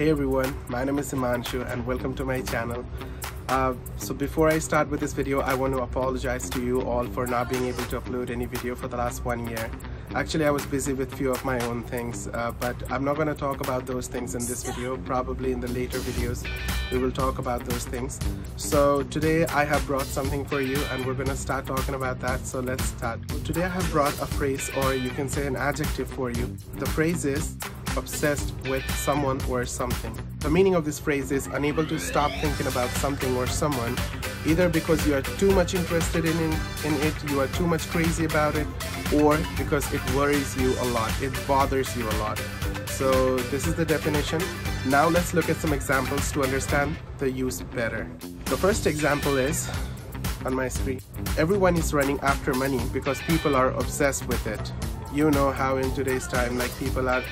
Hey everyone, my name is Himanshu and welcome to my channel. So before I start with this video, I want to apologize to you all for not being able to upload any video for the last 1 year. Actually, I was busy with few of my own things, but I'm not going to talk about those things in this video. Probably in the later videos, we will talk about those things. So today I have brought something for you and we're going to start talking about that. So let's start. Today I have brought a phrase, or you can say an adjective for you. The phrase is obsessed with someone or something. The meaning of this phrase is unable to stop thinking about something or someone, either because you are too much interested in it, you are too much crazy about it, or because it worries you a lot, it bothers you a lot. So this is the definition. Now let's look at some examples to understand the use better. The first example is on my screen. Everyone is running after money because people are obsessed with it. You know how in today's time, like, people are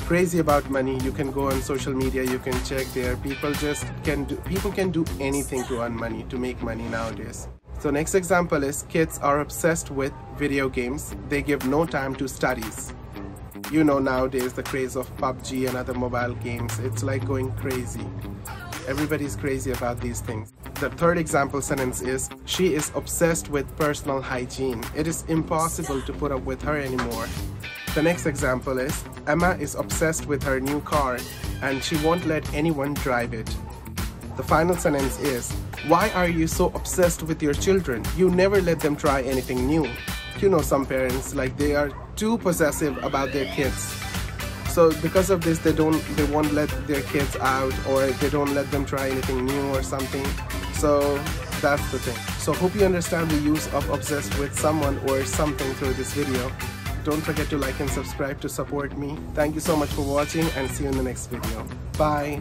crazy about money. You can go on social media, you can check there. People can do anything to earn money, to make money nowadays. So next example is kids are obsessed with video games. They give no time to studies. You know nowadays the craze of PUBG and other mobile games. It's like going crazy. Everybody's crazy about these things. The third example sentence is she is obsessed with personal hygiene. It is impossible to put up with her anymore. The next example is Emma is obsessed with her new car and she won't let anyone drive it. The final sentence is, why are you so obsessed with your children? You never let them try anything new. You know, some parents, like, they are too possessive about their kids. So because of this, they won't let their kids out, or they don't let them try anything new or something. So that's the thing. So hope you understand the use of obsessed with someone or something through this video. Don't forget to like and subscribe to support me. Thank you so much for watching and see you in the next video. Bye.